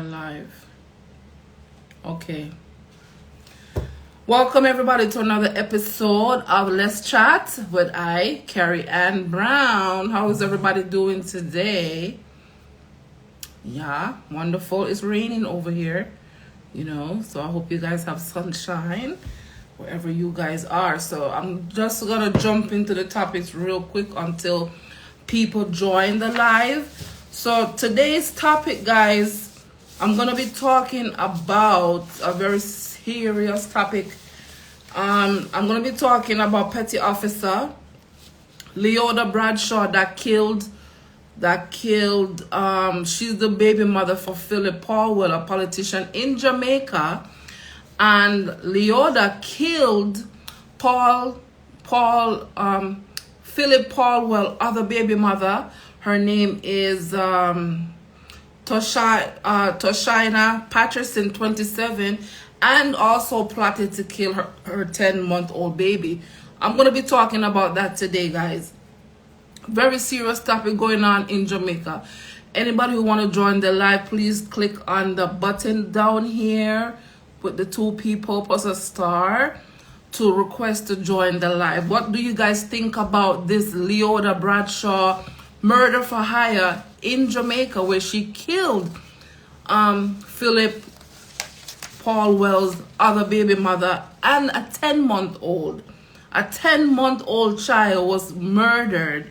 Live. Okay. Welcome everybody to another episode of Let's Chat with Kerryannbrown. How is everybody doing today? Yeah, wonderful. It's raining over here, so I hope you guys have sunshine wherever you guys are. So I'm just gonna jump into the topics real quick until people join the live. So today's topic, guys, I'm going to be talking about a very serious topic. I'm going to be talking about Petty Officer Leoda Bradshaw that killed, she's the baby mother for Philip Paulwell, a politician in Jamaica. And Leoda killed Philip Paulwell, other baby mother. Her name is Toshina Patterson, 27, and also plotted to kill her 10-month-old baby. I'm going to be talking about that today, guys. Very serious topic going on in Jamaica. Anybody who want to join the live, please click on the button down here with the two people plus a star to request to join the live. What do you guys think about this Leoda Bradshaw murder for hire in Jamaica, where she killed Philip Paulwell's other baby mother and a 10-month-old? A 10-month-old child was murdered,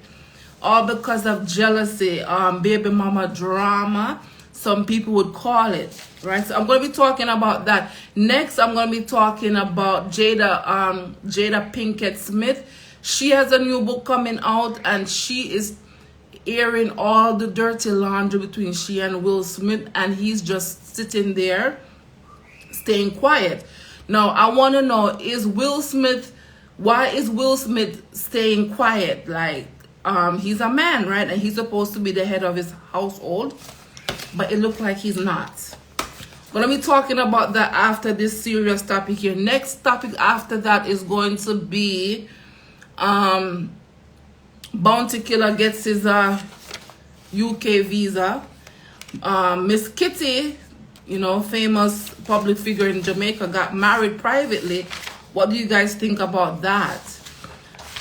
all because of jealousy, baby mama drama, some people would call it, right? So I'm going to be talking about that. Next, I'm going to be talking about Jada Pinkett Smith. She has a new book coming out, and she is airing all the dirty laundry between she and Will Smith, and he's just sitting there staying quiet. Now I want to know, why is Will Smith staying quiet? Like, he's a man, right? And he's supposed to be the head of his household, but it looks like he's not. But let me talking about that after this serious topic here. Next topic after that is going to be Bounty Killer gets his UK visa. Miss Kitty, famous public figure in Jamaica, got married privately. What do you guys think about that?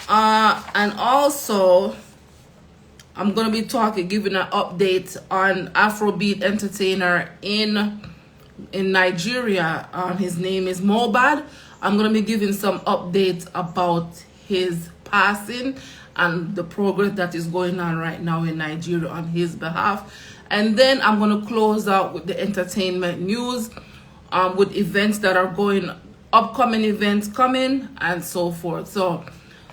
And also, I'm going to be giving an update on Afrobeat entertainer in Nigeria. His name is Mobad. I'm going to be giving some updates about his passing and the progress that is going on right now in Nigeria on his behalf. And then I'm going to close out with the entertainment news, with events that are upcoming events coming and so forth. So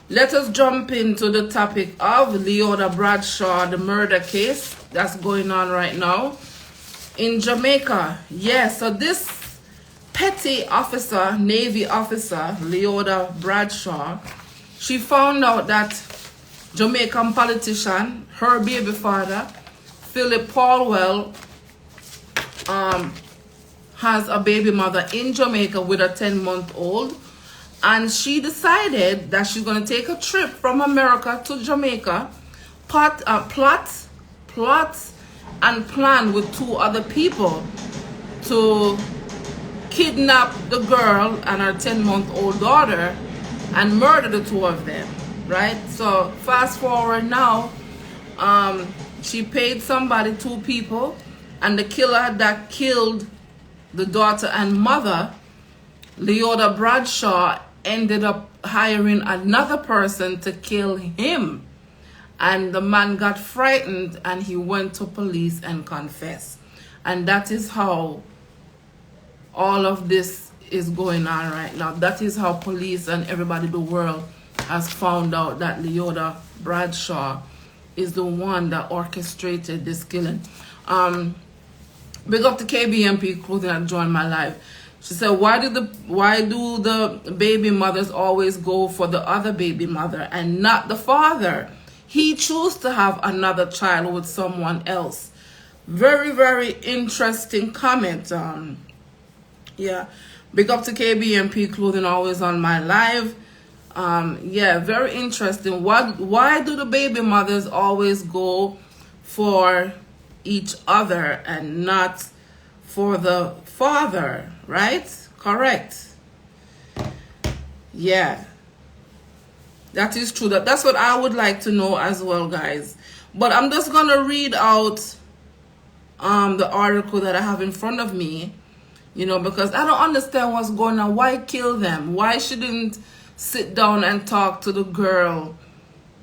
let us jump into the topic of Leoda Bradshaw, the murder case that's going on right now in Jamaica. Yes, so this petty officer, Navy officer, Leoda Bradshaw, she found out that Jamaican politician, her baby father, Philip Paulwell, has a baby mother in Jamaica with a 10-month-old. And she decided that she's going to take a trip from America to Jamaica, plot and plan with two other people to kidnap the girl and her 10-month-old daughter and murder the two of them, right? So fast forward now, she paid somebody, two people, and the killer that killed the daughter and mother, Leoda Bradshaw, ended up hiring another person to kill him. And the man got frightened and he went to police and confessed. And that is how all of this is going on right now. That is how police and everybody in the world has found out that Leoda Bradshaw is the one that orchestrated this killing. Big up to KBMP Clothing that joined my live. She said, why do the baby mothers always go for the other baby mother and not the father? He chose to have another child with someone else. Very, very interesting comment. Yeah, big up to KBMP Clothing, always on my live. Yeah, very interesting. Why do the baby mothers always go for each other and not for the father, right? Correct. Yeah. That is true. That's what I would like to know as well, guys. But I'm just going to read out the article that I have in front of me, you know, because I don't understand what's going on. Why kill them? Why shouldn't sit down and talk to the girl?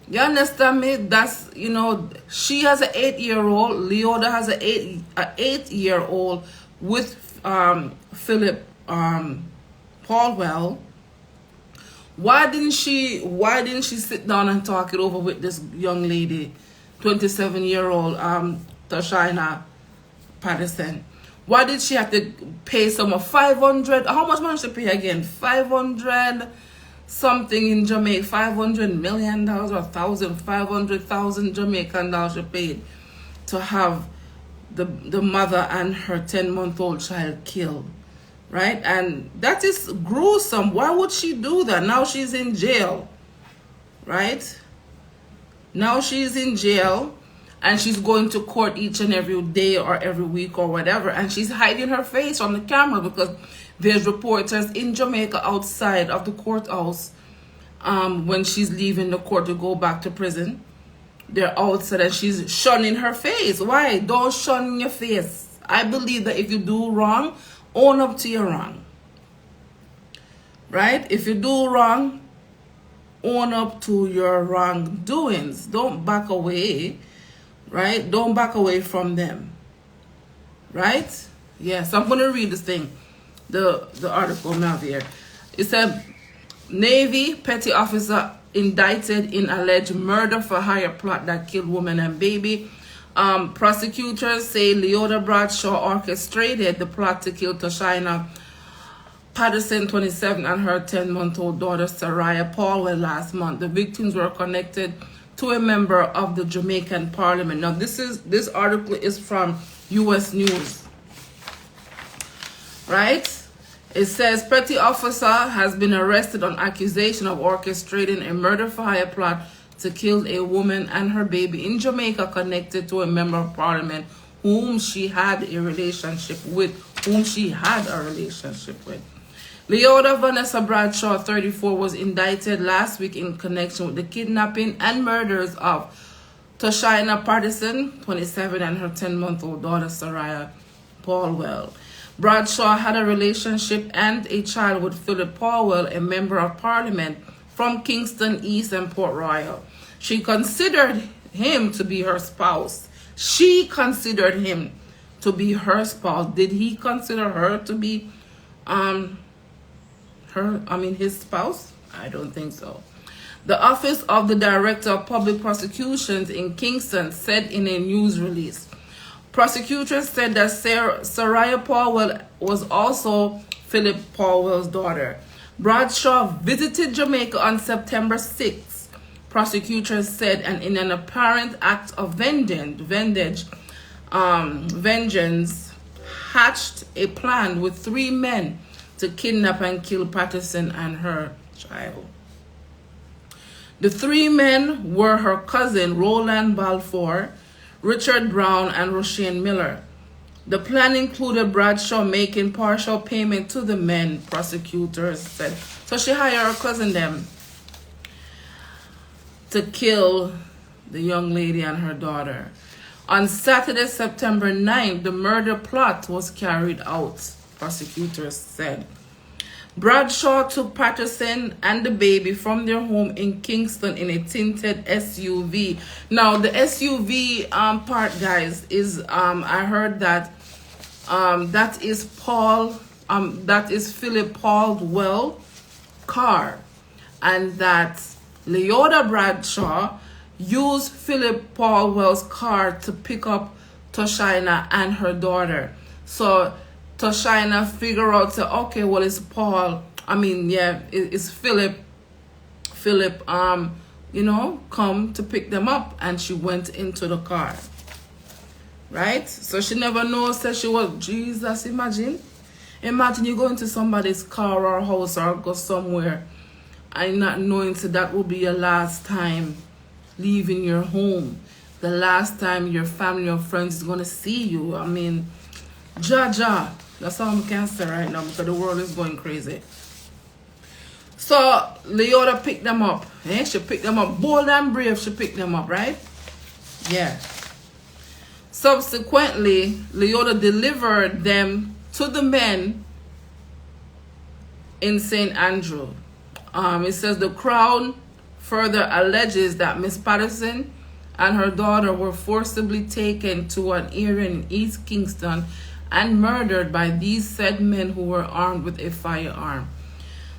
You understand me? That's, you know, she has an 8-year-old. Leoda has an 8-year-old with Philip Paulwell. Why didn't she sit down and talk it over with this young lady, 27-year-old Toshina Patterson? Why did she have to pay some of 500? How much money she pay again? 500 something in Jamaica, $500 million or 500,000 Jamaican dollars she paid to have the mother and her 10-month-old child killed, right? And that is gruesome. Why would she do that? Now she's in jail, right? Now she's in jail and she's going to court each and every day or every week or whatever, and she's hiding her face from the camera because there's reporters in Jamaica outside of the courthouse when she's leaving the court to go back to prison. They're outside and she's shunning her face. Why? Don't shun your face. I believe that if you do wrong, own up to your wrong. Right? If you do wrong, own up to your wrongdoings. Don't back away. Right? Don't back away from them. Right? Yes, I'm going to read this thing. The article now here. It said, Navy petty officer indicted in alleged murder for hire plot that killed woman and baby. Prosecutors say Leoda Bradshaw orchestrated the plot to kill Toshina Patterson, 27, and her 10-month-old daughter Saraya Paulwell last month. The victims were connected to a member of the Jamaican Parliament. Now this article is from U.S. News. Right? It says petty officer has been arrested on accusation of orchestrating a murder for hire plot to kill a woman and her baby in Jamaica connected to a member of parliament whom she had a relationship with. Leoda Vanessa Bradshaw, 34, was indicted last week in connection with the kidnapping and murders of Toshina Patterson, 27, and her 10-month-old daughter Saraya Paulwell. Bradshaw had a relationship and a child with Philip Paulwell, a member of parliament from Kingston East and Port Royal. She considered him to be her spouse. She considered him to be her spouse. Did he consider her to be his spouse? I don't think so. The Office of the Director of Public Prosecutions in Kingston said in a news release. Prosecutors said that Saraya Paulwell was also Philip Paulwell's daughter. Bradshaw visited Jamaica on September 6th, prosecutors said, and in an apparent act of vengeance, hatched a plan with 3 men to kidnap and kill Patterson and her child. The 3 men were her cousin Roland Balfour, Richard Brown, and Roshane Miller. The plan included Bradshaw making partial payment to the men, prosecutors said. So she hired her cousin them to kill the young lady and her daughter. On Saturday, September 9th, the murder plot was carried out, prosecutors said. Bradshaw took Patterson and the baby from their home in Kingston in a tinted SUV. Now, the SUV part, guys, is I heard that that is Philip Paulwell car, and that Leoda Bradshaw used Philip Paulwell's car to pick up Toshina and her daughter. So Toshina figure out, say, okay, well, it's it's Philip, come to pick them up, and she went into the car, right? So she never knows that she was, Jesus, imagine you go into somebody's car or house or go somewhere and not knowing that will be your last time leaving your home, the last time your family or friends is going to see you. Jaja. That's all I can say right now because the world is going crazy. So Leoda picked them up. She picked them up. Bold and brave, she picked them up, right? Yeah. Subsequently, Leoda delivered them to the men in St. Andrew. It says the Crown further alleges that Miss Patterson and her daughter were forcibly taken to an area in East Kingston and murdered by these said men who were armed with a firearm.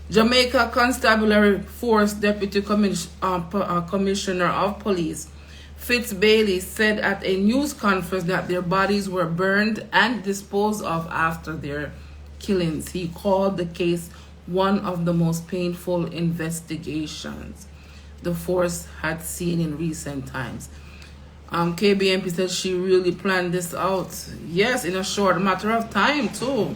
Jamaica Constabulary Force Deputy Commissioner of Police Fitz Bailey said at a news conference that their bodies were burned and disposed of after their killings. He called the case one of the most painful investigations the force had seen in recent times. KBMP said she really planned this out. Yes, in a short matter of time too.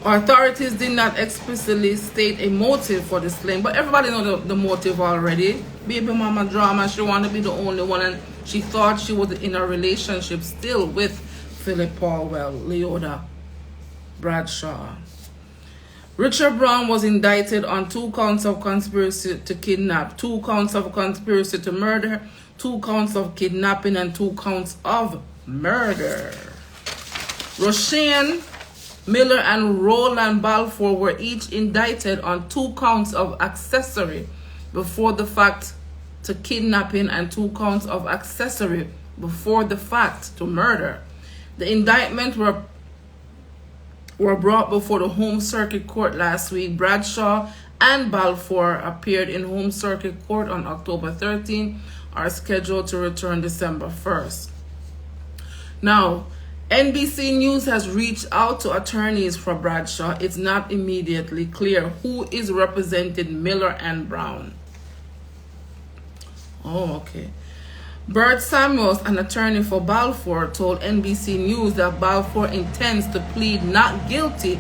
Authorities did not explicitly state a motive for the slaying, but everybody knows the motive already. Baby mama drama, she wanted to be the only one, and she thought she was in a relationship still with Philip Paulwell, Leoda, Bradshaw. Richard Brown was indicted on 2 counts of conspiracy to kidnap, 2 counts of conspiracy to murder, 2 counts of kidnapping, and 2 counts of murder. Roshane Miller and Roland Balfour were each indicted on 2 counts of accessory before the fact to kidnapping and 2 counts of accessory before the fact to murder. The indictments were brought before the Home Circuit Court last week. Bradshaw and Balfour appeared in Home Circuit Court on October 13, are scheduled to return December 1st. Now, NBC News has reached out to attorneys for Bradshaw. It's not immediately clear who is representing Miller and Brown. Oh, okay. Bert Samuels, an attorney for Balfour, told NBC News that Balfour intends to plead not guilty,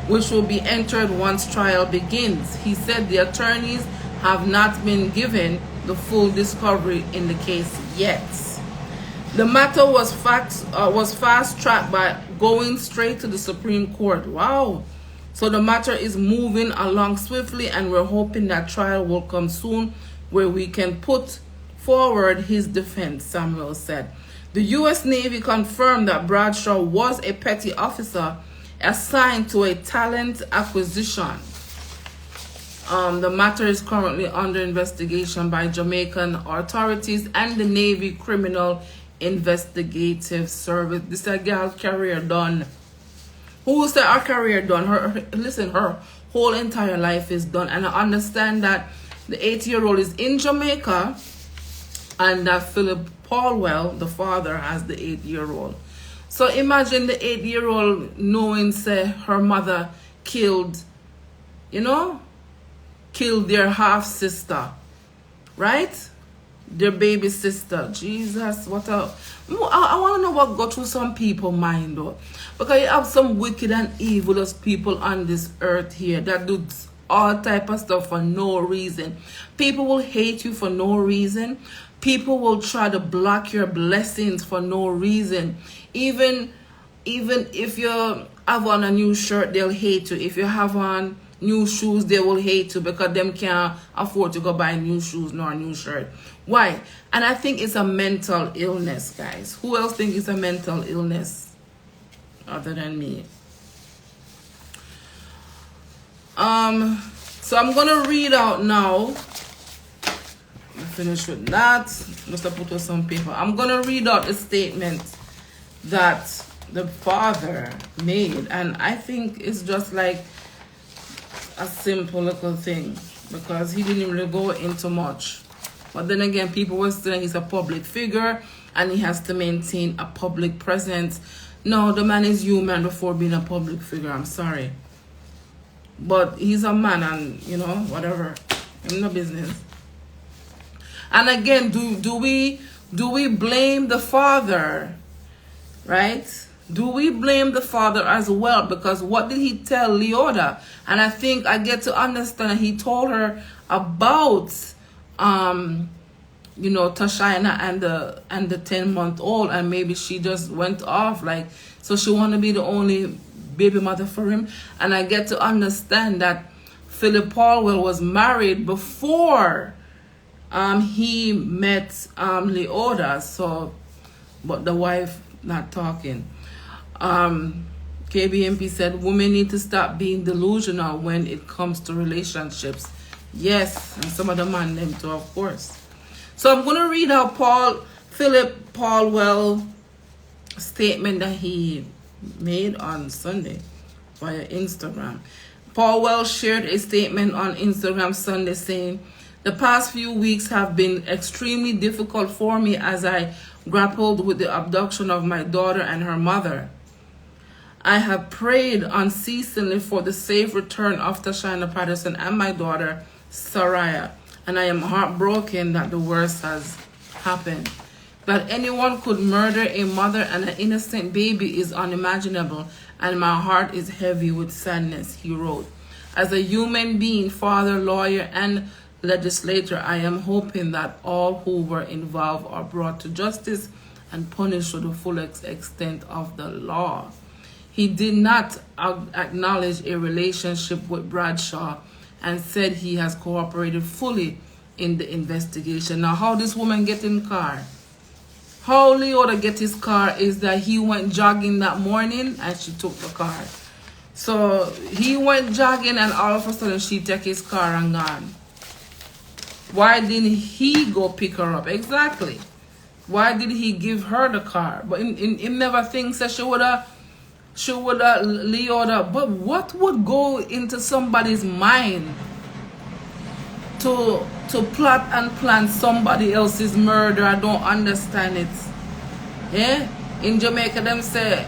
which will be entered once trial begins. He said the attorneys have not been given the full discovery in the case yet. The matter was fast-tracked by going straight to the Supreme Court. Wow. So the matter is moving along swiftly, and we're hoping that trial will come soon where we can put forward his defense, Samuel said. The U.S. Navy confirmed that Bradshaw was a petty officer assigned to a talent acquisition. The matter is currently under investigation by Jamaican authorities and the Navy Criminal Investigative Service. This is a girl career done. Who said her career done? Her whole entire life is done. And I understand that the 8-year-old is in Jamaica, and that Philip Paulwell, the father, has the 8-year-old. So imagine the 8-year-old knowing, say, her mother killed their half-sister, right? Their baby sister. Jesus, what a... I want to know what got through some people's mind, though. Because you have some wicked and evilest people on this earth here that do all type of stuff for no reason. People will hate you for no reason. People will try to block your blessings for no reason. Even if you have on a new shirt, they'll hate you. If you have on new shoes, they will hate you because them can't afford to go buy new shoes nor a new shirt. Why? And I think it's a mental illness, guys. Who else thinks it's a mental illness other than me? So I'm gonna read out now. Finish with that. Just to put up some paper. I'm gonna read out the statement that the father made, and I think it's just like a simple little thing because he didn't really go into much. But then again, people were saying he's a public figure and he has to maintain a public presence. No, the man is human before being a public figure. I'm sorry, but he's a man, and whatever. I'm no business. And again, do we blame the father, right? Do we blame the father as well? Because what did he tell Leoda? And I think I get to understand he told her about you know, Tashina and the 10-month-old, and maybe she just went off, like, so she want to be the only baby mother for him. And I get to understand that Philip Paulwell was married before he met Leoda, so, but the wife not talking. KBMP said women need to stop being delusional when it comes to relationships. Yes, and some of the man them too, of course. So I'm going to read out Philip Paulwell statement that he made on Sunday via Instagram. Paulwell shared a statement on Instagram Sunday saying, "The past few weeks have been extremely difficult for me as I grappled with the abduction of my daughter and her mother. I have prayed unceasingly for the safe return of Tashina Patterson and my daughter, Saraya, and I am heartbroken that the worst has happened. That anyone could murder a mother and an innocent baby is unimaginable, and my heart is heavy with sadness," he wrote. "As a human being, father, lawyer, and legislator, I am hoping that all who were involved are brought to justice and punished to the full extent of the law." He did not acknowledge a relationship with Bradshaw and said he has cooperated fully in the investigation. Now, how this woman get in car? How Leoda get his car is that he went jogging that morning and she took the car. So he went jogging and all of a sudden she took his car and gone. Why didn't he go pick her up? Exactly. Why did he give her the car? But in never thinks that she would have Leoda. But what would go into somebody's mind to plot and plan somebody else's murder? I don't understand it. Yeah? In Jamaica, them say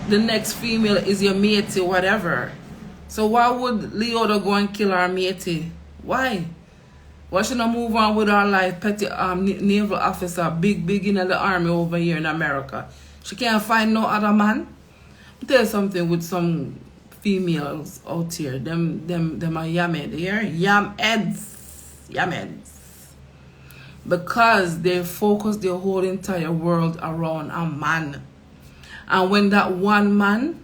the next female is your matey, whatever. So why would Leoda go and kill her matey? Why? Why should not move on with her life? Petty naval officer, big in the army over here in America. She can't find no other man. Tell you something with some females out here. Them are yammed here. Yameds. Because they focus their whole entire world around a man. And when that one man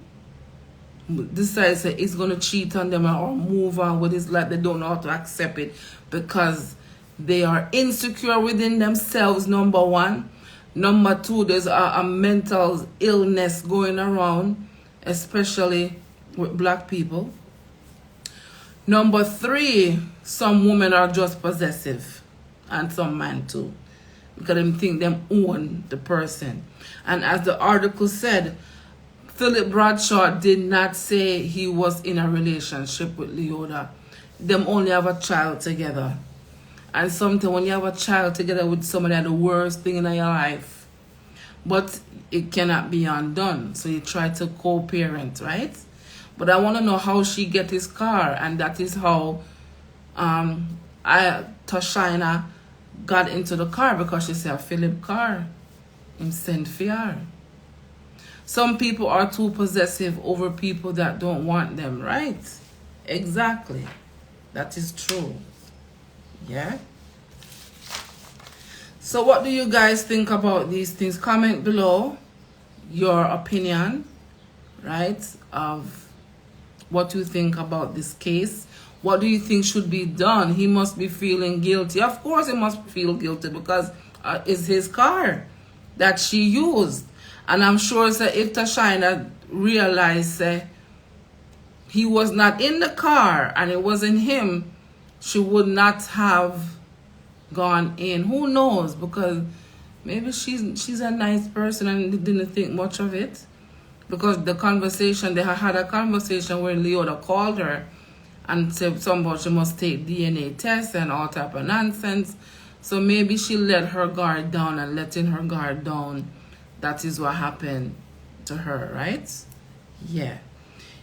decides that he's going to cheat on them or move on with his life, they don't know how to accept it because they are insecure within themselves, number one. Number two, there's a mental illness going around, especially with black people. Number three, some women are just possessive, and some men too, because they think them own the person. And as the article said, Philip Bradshaw did not say he was in a relationship with Leoda. Them only have a child together. And sometimes when you have a child together with somebody, that's the worst thing in your life. But it cannot be undone. So you try to co-parent, right? But I want to know how she get his car. And that is how Tashina got into the car, because she said Philip car him sent for her. Some people are too possessive over people that don't want them, right? Exactly. That is true. Yeah? So what do you guys think about these things? Comment below your opinion, right, of what you think about this case. What do you think should be done? He must be feeling guilty. Of course he must feel guilty, because it's his car that she used. And I'm sure that if Tashina realized he was not in the car and it wasn't him, she would not have gone in. Who knows? Because maybe she's a nice person and didn't think much of it. Because the conversation, they had a conversation where Leoda called her and said somebody she must take DNA tests and all type of nonsense. So maybe she let her guard down, and letting her guard down, that is what happened to her, right? Yeah.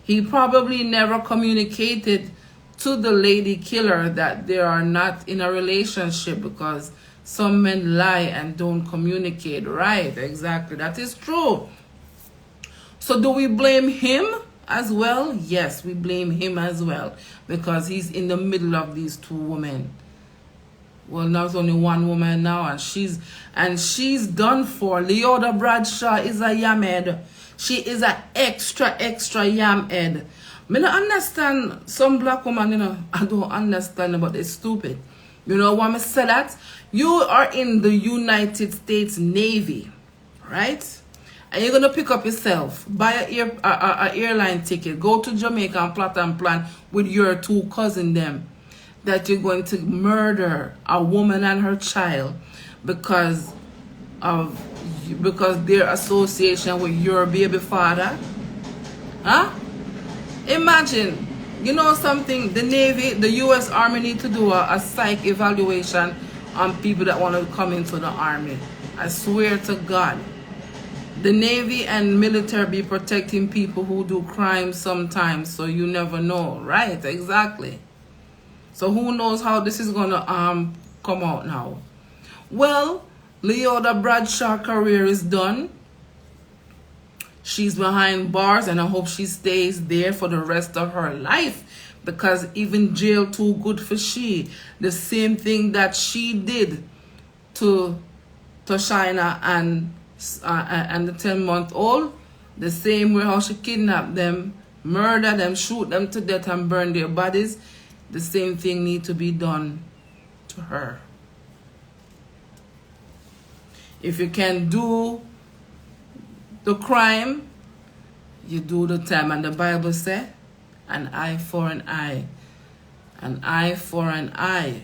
He probably never communicated to the lady killer that they are not in a relationship, because some men lie and don't communicate. Right, exactly. That is true. So do we blame him as well? Yes, we blame him as well, because he's in the middle of these two women. Well, now it's only one woman now, and she's done for. Leoda Bradshaw is a yamhead. She is a extra yamhead. Me don't understand some black woman, you know. I don't understand, but they're stupid. You know why I say that? You are in the United States Navy, right? And you're gonna pick up yourself, buy a airline ticket, go to Jamaica and plot and plan with your two cousins them that you're going to murder a woman and her child because their association with your baby father. Huh? Imagine, you know something, the Navy, the US Army need to do a psych evaluation on people that want to come into the Army. I swear to God. The Navy and military be protecting people who do crimes sometimes, so you never know. Right, exactly. So who knows how this is gonna come out now. Well, Leoda Bradshaw career is done. She's behind bars, and I hope she stays there for the rest of her life, because even jail too good for she. The same thing that she did to China and the 10-month-old, the same way how she kidnapped them, murder them, shoot them to death and burn their bodies, the same thing need to be done to her. If you can do the crime, you do the time. And the Bible says, an eye for an eye. An eye for an eye.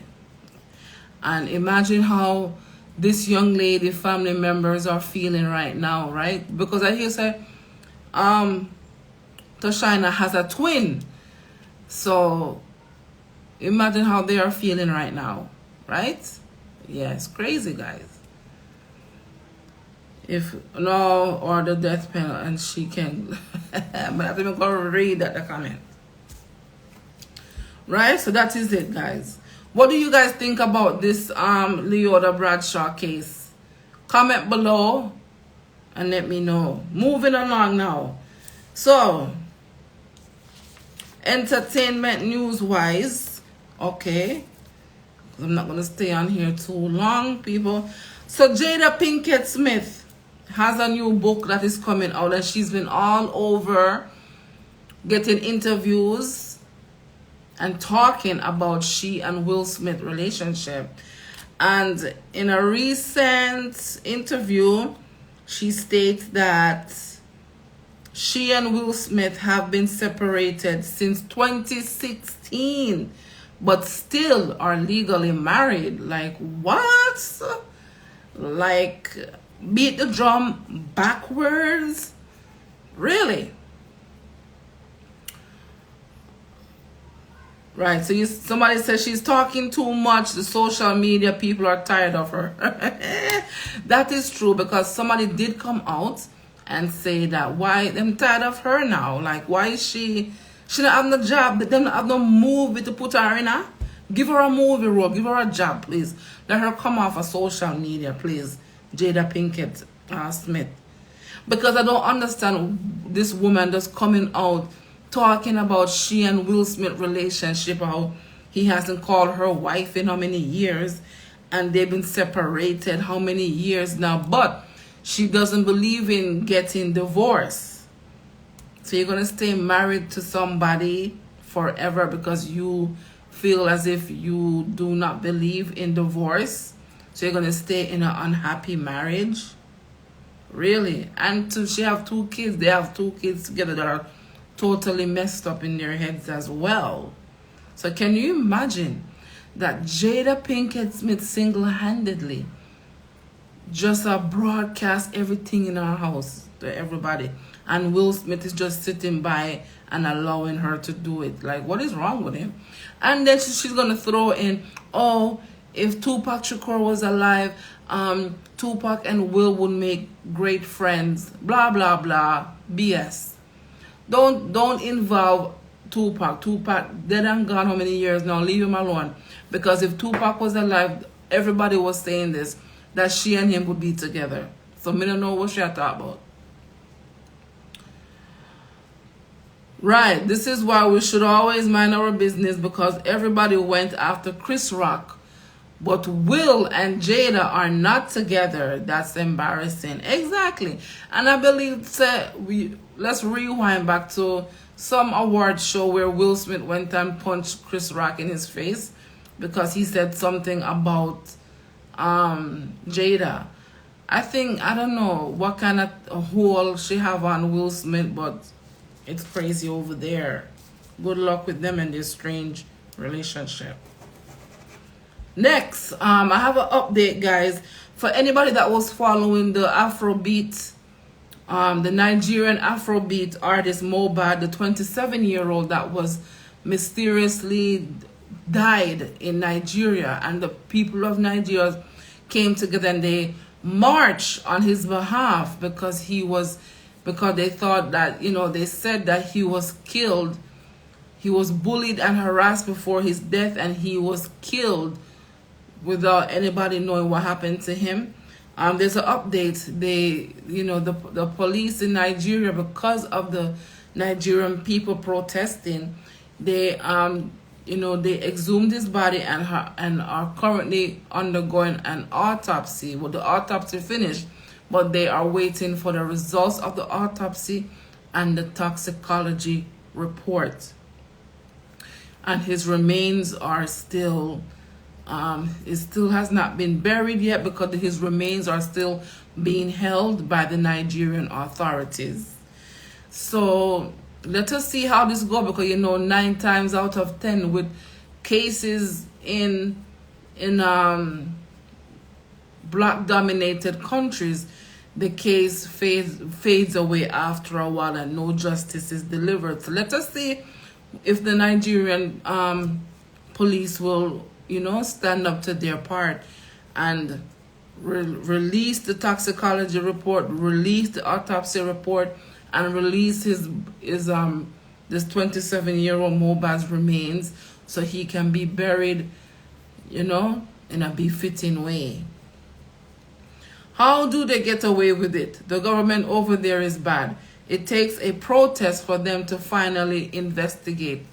And imagine how this young lady family members are feeling right now, right? Because I hear say Toshina has a twin. So imagine how they are feeling right now, right? Yeah, it's crazy, guys. If no, or the death penalty, and she can but I have to go read that the comment. Right? So that is it, guys. What do you guys think about this Leoda Bradshaw case? Comment below and let me know. Moving along now. So, entertainment news wise, okay. I'm not gonna stay on here too long, people. So Jada Pinkett Smith has a new book that is coming out, and she's been all over getting interviews and talking about she and Will Smith relationship. And in a recent interview, she states that she and Will Smith have been separated since 2016, but still are legally married. Like, what? Like, beat the drum backwards? Really? Right, so somebody says she's talking too much. The social media people are tired of her. That is true, because somebody did come out and say that why them tired of her now. Like, why is she don't have no job, they don't have no movie to put her in. Give her a movie role, give her a job, please. Let her come off of social media, please. Jada Pinkett Smith. Because I don't understand this woman just coming out talking about she and Will Smith relationship, how he hasn't called her wife in how many years, and they've been separated how many years now, but she doesn't believe in getting divorced. So you're going to stay married to somebody forever because you feel as if you do not believe in divorce? So you're going to stay in an unhappy marriage? Really? And she have two kids. They have two kids together that are totally messed up in their heads as well. So can you imagine that Jada Pinkett Smith single-handedly just broadcast everything in her house to everybody, and Will Smith is just sitting by and allowing her to do it? Like, what is wrong with him? And then she's going to throw in, oh, if Tupac Shakur was alive, Tupac and Will would make great friends, blah, blah, blah, BS. Don't involve Tupac. Tupac dead and gone how many years now? Leave him alone. Because if Tupac was alive, everybody was saying this, that she and him would be together. So me don't know what she talk about. Right, this is why we should always mind our business, because everybody went after Chris Rock But Will and Jada are not together. That's embarrassing. Exactly. And I believe let's rewind back to some award show where Will Smith went and punched Chris Rock in his face because he said something about Jada. I don't know what kind of hold she have on Will Smith, but it's crazy over there. Good luck with them and their strange relationship. Next, I have an update, guys. For anybody that was following the Afrobeat, the Nigerian Afrobeat artist Mohbad, the 27-year-old that was mysteriously died in Nigeria, and the people of Nigeria came together and they marched on his behalf because they thought that, they said that he was killed. He was bullied and harassed before his death, and he was killed without anybody knowing what happened to him. There's an update. The police in Nigeria, because of the Nigerian people protesting, they exhumed his body and are currently undergoing an autopsy. Well, the autopsy finished, but they are waiting for the results of the autopsy and the toxicology report. And his remains are still, it still has not been buried yet because his remains are still being held by the Nigerian authorities. So let us see how this goes, because 9 times out of 10 with cases in black dominated countries, the case fades away after a while and no justice is delivered. So let us see if the Nigerian police will, stand up to their part and release the toxicology report, release the autopsy report, and release this 27-year-old Mohbad's remains so he can be buried, in a befitting way. How do they get away with it? The government over there is bad. It takes a protest for them to finally investigate.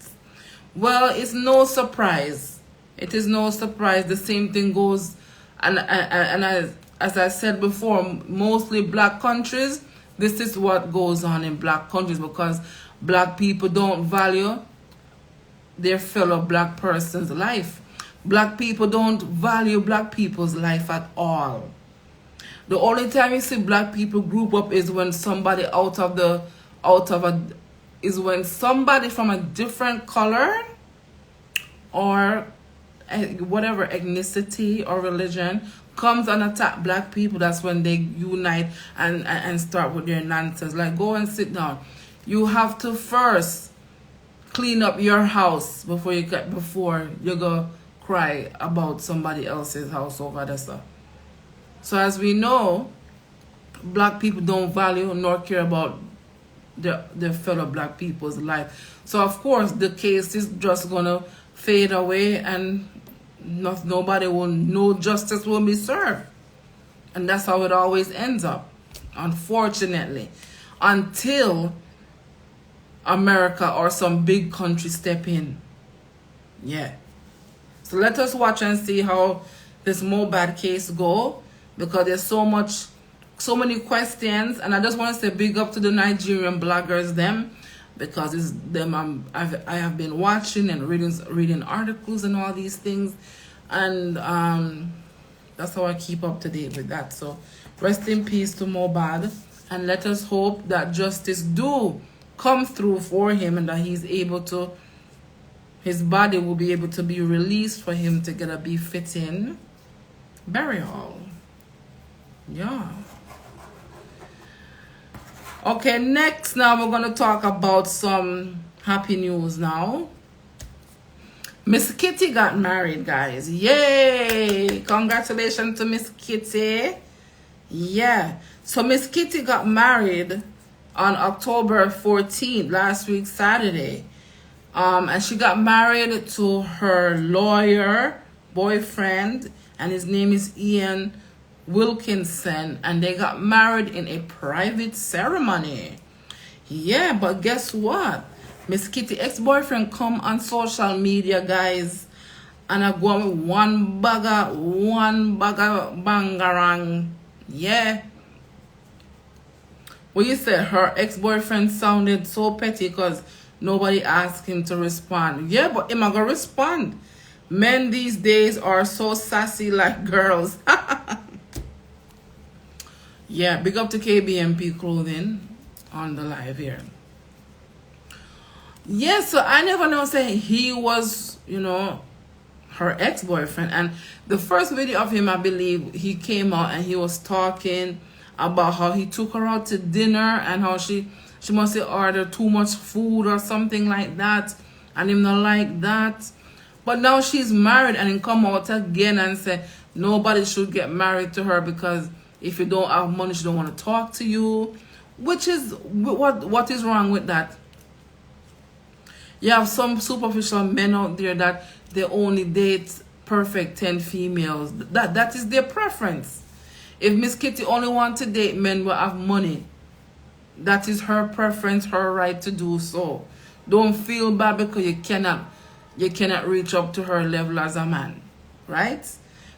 Well, it's no surprise. It is no surprise. The same thing goes, and as I said before, mostly black countries, this is what goes on in black countries, because black people don't value their fellow black person's life. Black people don't value black people's life at all. The only time you see black people group up is when somebody is when somebody from a different color or whatever ethnicity or religion comes and attack black people. That's when they unite and start with their nonsense. Like, go and sit down. You have to first clean up your house before you go cry about somebody else's house over the stuff. So as we know, black people don't value nor care about their fellow black people's life. So of course the case is just gonna fade away and no justice will be served. And that's how it always ends up, unfortunately, until America or some big country step in. Yeah. So let us watch and see how this Mohbad case go, because there's so many questions, and I just want to say big up to the Nigerian bloggers, because it's them I have been watching and reading articles and all these things, and that's how I keep up to date with that. So rest in peace to Mohbad, and let us hope that justice do come through for him and that his body will be able to be released for him to get a befitting burial. Yeah. Okay, next now we're going to talk about some happy news now. Miss Kitty got married, guys. Yay! Congratulations to Miss Kitty. Yeah. So Miss Kitty got married on October 14th, last week, Saturday. And she got married to her lawyer boyfriend, and his name is Ian Wilkinson, and they got married in a private ceremony. Yeah, but guess what? Miss Kitty ex-boyfriend come on social media, guys, And I go on with one bagger bangarang. Yeah. Well, you said her ex-boyfriend sounded so petty because nobody asked him to respond. Yeah, but him gonna respond. Men these days are so sassy like girls. Yeah, big up to KBMP Clothing on the live here. Yeah, so I never know say he was, her ex-boyfriend. And the first video of him, I believe, he came out and he was talking about how he took her out to dinner and how she must have ordered too much food or something like that, and him not like that. But now she's married and he come out again and say nobody should get married to her because if you don't have money, she don't want to talk to you. Which is, what is wrong with that? You have some superficial men out there that they only date perfect 10 females. That is their preference. If Miss Kitty only wants to date men who have money, that is her preference, her right to do so. Don't feel bad because you cannot reach up to her level as a man, right?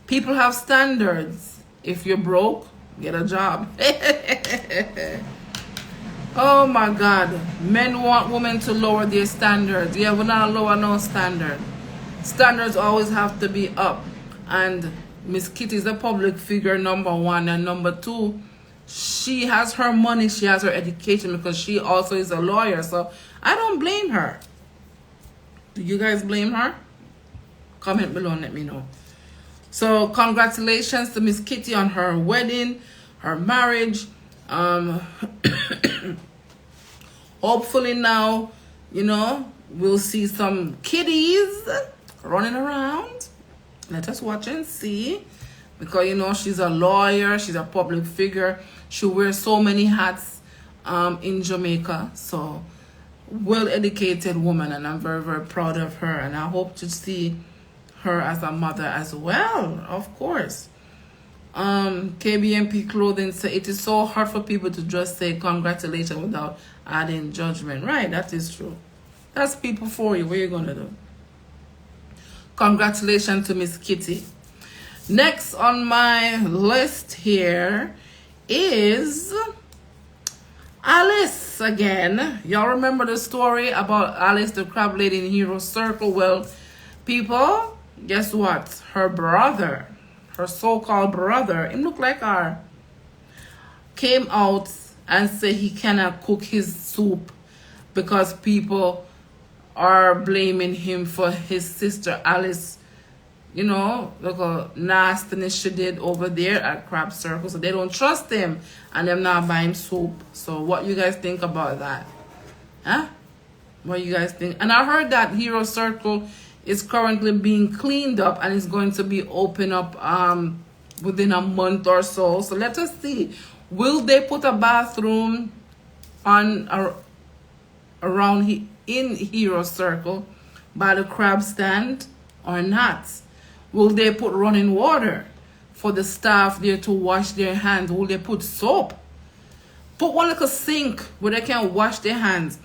People have standards. If you're broke, get a job. Oh my God. Men want women to lower their standards. Yeah, we're not lower no standard. Standards always have to be up. And Miss Kitty is a public figure, number one. And number two, she has her money, she has her education because she also is a lawyer. So I don't blame her. Do you guys blame her? Comment below and let me know. So congratulations to Miss Kitty on her wedding, her marriage. Hopefully now, we'll see some kitties running around. Let us watch and see. Because, she's a lawyer, she's a public figure. She wears so many hats in Jamaica. So, well-educated woman, and I'm very, very proud of her. And I hope to see her as a mother as well, of course. KBMP Clothing say it is so hard for people to just say congratulations without adding judgment. Right, that is true. That's people for you. What are you going to do? Congratulations to Miss Kitty. Next on my list here is Alice again. Y'all remember the story about Alice, the crab lady in Hero Circle? Well, people, guess what? Her brother, her so-called brother, him look like her, came out and said he cannot cook his soup because people are blaming him for his sister Alice, look a nastiness she did over there at Crab Circle. So they don't trust him and they're not buying soup. So what you guys think about that? Huh? What you guys think? And I heard that Hero Circle is currently being cleaned up and is going to be open up within a month or so. So let us see. Will they put a bathroom around in Hero Circle by the crab stand or not? Will they put running water for the staff there to wash their hands? Will they put soap? Put one little sink where they can wash their hands.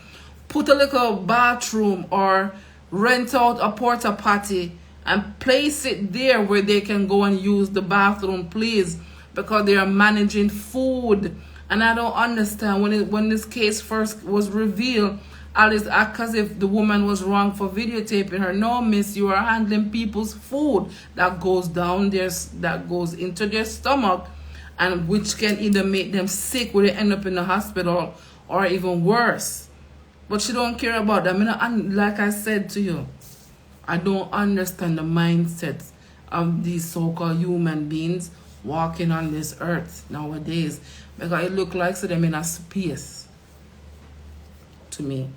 Put a little bathroom or rent out a porta potty and place it there where they can go and use the bathroom, please, because they are managing food. And I don't understand when this case first was revealed, Alice acted as if the woman was wrong for videotaping her. No, miss, you are handling people's food that goes down there, that goes into their stomach, and which can either make them sick where they end up in the hospital or even worse. But she don't care about that. And like I said to you, I don't understand the mindset of these so-called human beings walking on this earth nowadays, because it look like so them in a space to me.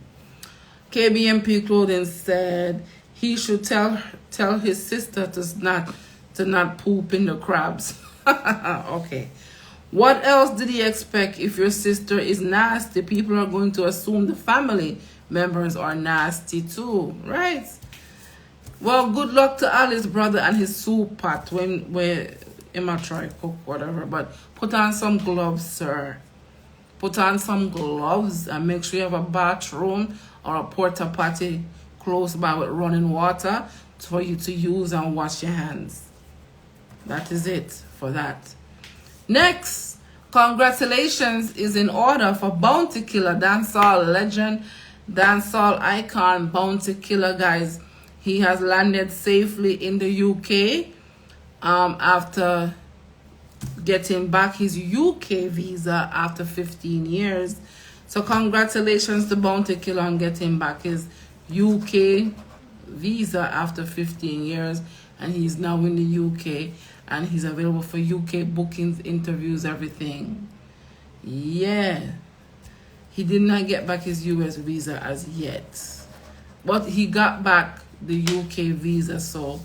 KBMP Clothing said he should tell his sister to not poop in the crabs. Okay. What else did he expect? If your sister is nasty, people are going to assume the family members are nasty too, right? Well, good luck to Alice's brother and his soup pot when he might try cook whatever. But put on some gloves, sir. Put on some gloves and make sure you have a bathroom or a porta potty close by with running water for you to use and wash your hands. That is it for that. Next, congratulations is in order for Bounty Killer, dancehall legend, dancehall icon, Bounty Killer, guys. He has landed safely in the UK after getting back his UK visa after 15 years. So congratulations to Bounty Killer on getting back his UK visa after 15 years, and he's now in the UK, and he's available for UK bookings, interviews, everything. Yeah, he did not get back his US visa as yet, but he got back the UK visa. So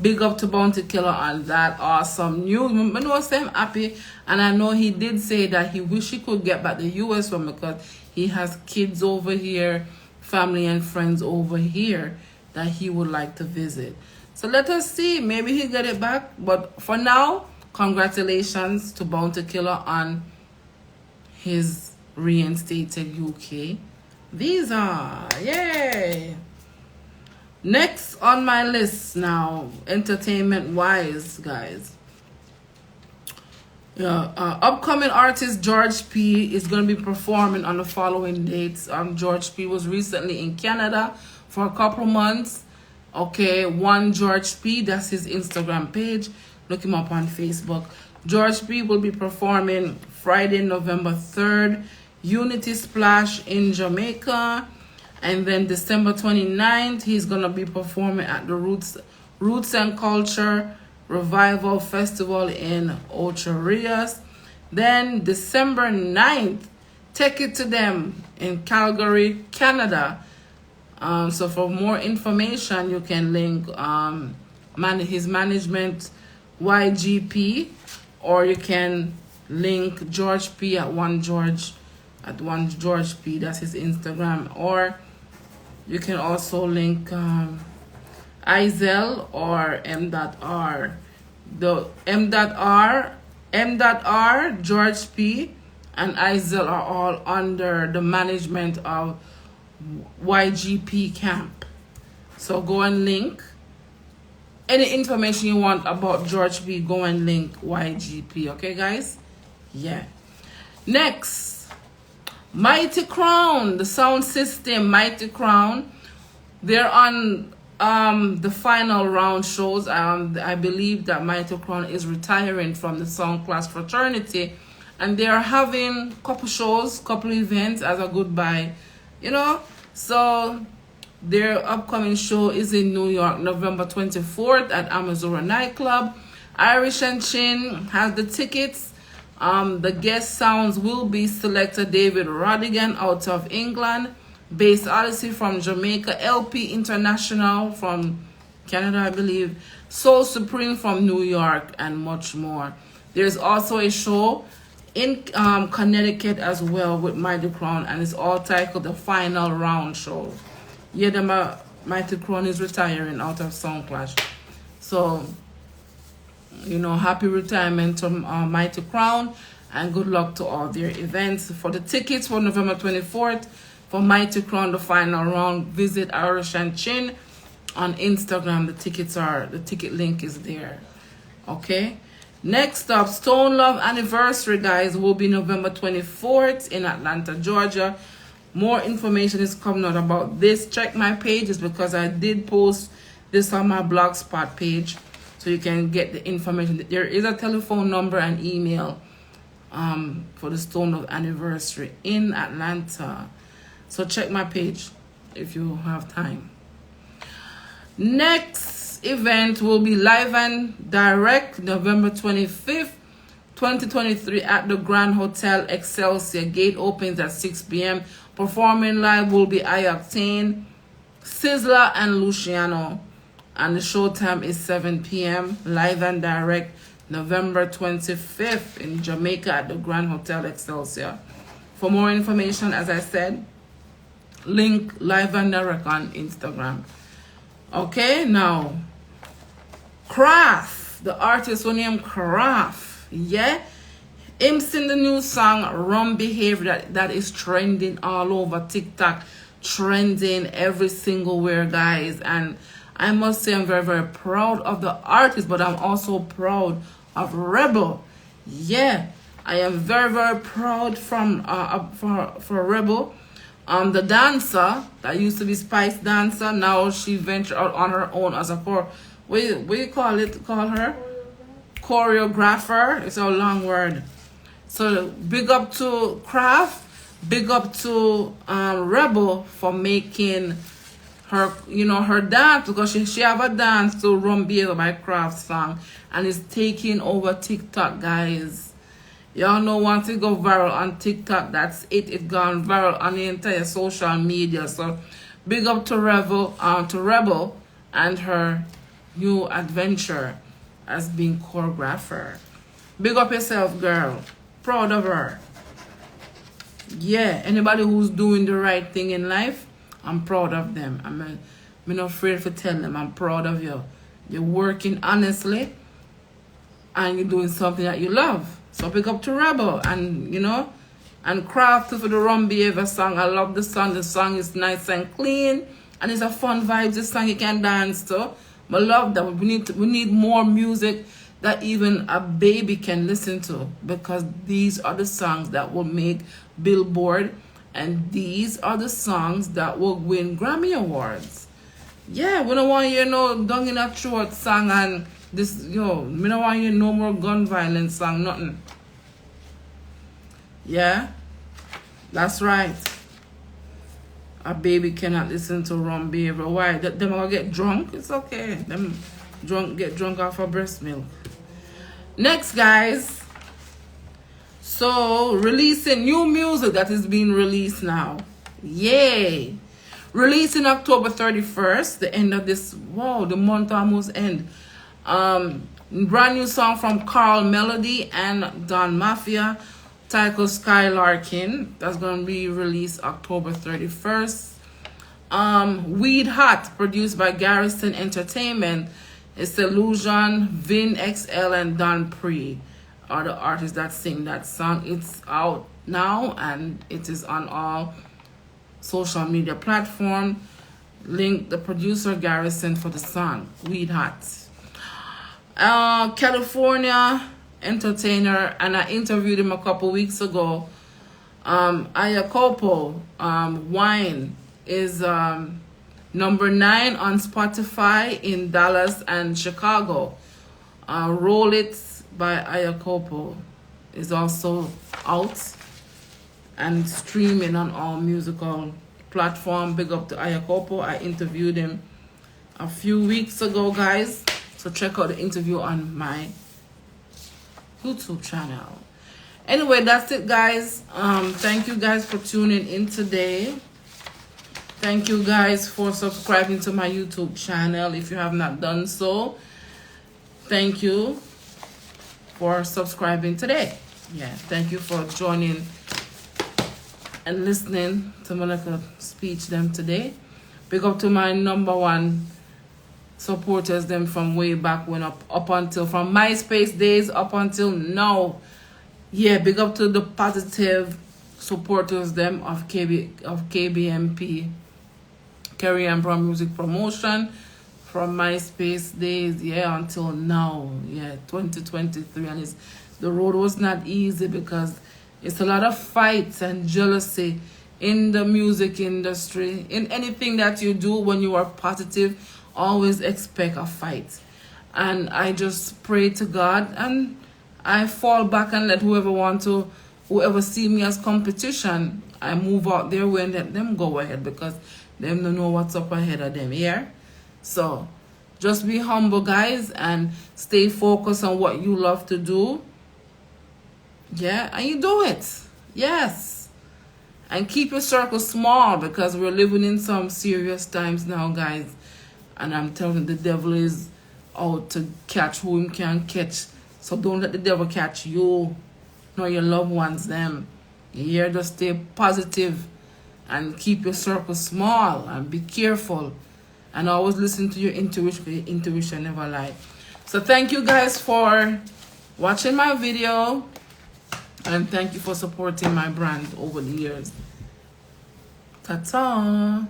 big up to Bounty Killer on that awesome news. I know I'm happy, and I know he did say that he wish he could get back the US one because he has kids over here, family and friends over here that he would like to visit. So let us see, maybe he'll get it back. But for now, congratulations to Bounty Killer on his reinstated UK visa. Yay! Next on my list now, entertainment wise, guys. Upcoming artist George P is going to be performing on the following dates. George P was recently in Canada for a couple months. Okay, one George P, that's his Instagram page. Look him up on Facebook. George P will be performing Friday, November 3rd, Unity Splash in Jamaica. And then December 29th, he's going to be performing at the Roots and Culture Revival Festival in Ocho Rios. Then December 9th, Take It to Them in Calgary, Canada. So for more information, you can link his management YGP, or you can link George P at one George P. That's his Instagram. Or you can also link Izel or M.R. The M.R, George P, and Izel are all under the management of YGP Camp. So go and link any information you want about George P. Go and link YGP. Okay, guys? Yeah. Next, Mighty Crown, the sound system, Mighty Crown. They're on the final round shows. I believe that Mighty Crown is retiring from the Sound Class fraternity, and they are having couple shows, couple events as a goodbye, you know. So their upcoming show is in New York, November 24th at Amazura Nightclub. Irish and Chin has the tickets. The guest sounds will be selector David Rodigan out of England, Bass Odyssey from Jamaica, LP International from Canada, I believe, Soul Supreme from New York, and much more. There's also a show in Connecticut as well with Mighty Crown, and it's all titled The Final Round Show. Yeah, the Mighty Crown is retiring out of Sound Clash. So, you know, happy retirement to Mighty Crown, and good luck to all their events. For the tickets for November 24th, for Mighty Crown, the final round, visit Irish and Chin on Instagram. The ticket link is there. Okay. Next up, Stone Love anniversary, guys, will be November 24th in Atlanta, Georgia. More information is coming out about this. Check my pages because I did post this on my Blogspot page, so you can get the information. There is a telephone number and email for the Stone Love anniversary in Atlanta. So check my page if you have time. Next event will be live and direct November 25th, 2023 at the Grand Hotel Excelsior. Gate opens at 6 p.m. Performing live will be iOctane, Sizzler, and Luciano. And the show time is 7 p.m. Live and direct November 25th in Jamaica at the Grand Hotel Excelsior. For more information, as I said, link live and direct on Instagram. Okay, now Craft, the artist who named Craft, yeah, him sing the new song Rum Behavior that is trending all over TikTok, trending every single where, guys. And I must say I'm very, very proud of the artist, but I'm also proud of Rebel. Yeah, I am very, very proud for Rebel. The dancer that used to be Spice Dancer, now she ventured out on her own as a what you call it? Call her choreographer. It's a long word. So big up to Craft, big up to Rebel for making her, her dance, because she have a dance to Rumbiera by Craft song, and it's taking over TikTok, guys. Y'all know once it go viral on TikTok, that's it. It gone viral on the entire social media. So big up to Rebel and her new adventure as being choreographer. Big up yourself, girl. Proud of her. Yeah, anybody who's doing the right thing in life, I'm proud of them. I'm not afraid to tell them I'm proud of you. You're working honestly and you're doing something that you love. So pick up to Rebel and and Craft for the Rum Behavior song. I love the song. The song is nice and clean and it's a fun vibe. This song you can dance to. But love that we need more music that even a baby can listen to, because these are the songs that will make Billboard, and these are the songs that will win Grammy Awards. Yeah, we don't want you dung in a throat song and this, we don't want you no more gun violence song, nothing. Yeah, that's right. A baby cannot listen to Rum Behavior. Why? Them gonna get drunk? It's okay. Them get drunk off of breast milk. Next, guys. So, releasing new music that is being released now. Yay! Releasing October 31st, the end of this, the month almost end. Brand new song from Carl Melody and Don Mafia, titled Skylarkin. That's going to be released October 31st. Weed Hot, produced by Garrison Entertainment. It's Illusion, Vin XL, and Don Pre are the artists that sing that song. It's out now and it is on all social media platforms. Link the producer Garrison for the song Weed Hot. California entertainer, and I interviewed him a couple weeks ago. Ayakopo Wine is number 9 on Spotify in Dallas and Chicago. Roll It by Ayakopo is also out and streaming on all musical platforms. Big up to Ayakopo. I interviewed him a few weeks ago, guys. So check out the interview on my YouTube channel. Anyway, that's it, guys. Thank you guys for tuning in today. Thank you guys for subscribing to my YouTube channel. If you have not done so, thank you for subscribing today. Yeah, thank you for joining and listening to my little speech them today. Big up to my #1 supporters them from way back when, up until from MySpace days up until now. Yeah, big up to the positive supporters them of KBMP, Kerryannbrown Music Promotion, from MySpace days, yeah, until now. Yeah, 2023, and the road was not easy because it's a lot of fights and jealousy in the music industry. In anything that you do, when you are positive, always expect a fight. And I just pray to God and I fall back and let whoever see me as competition, I move out their way and let them go ahead, because them don't know what's up ahead of them, yeah? So just be humble, guys, and stay focused on what you love to do. Yeah, and you do it. Yes. And keep your circle small, because we're living in some serious times now, guys. And I'm telling you, the devil is out to catch who him can catch. So don't let the devil catch you, nor your loved ones, them. You hear? Just stay positive and keep your circle small and be careful. And always listen to your intuition, because your intuition never lie. So thank you guys for watching my video. And thank you for supporting my brand over the years. Ta-ta!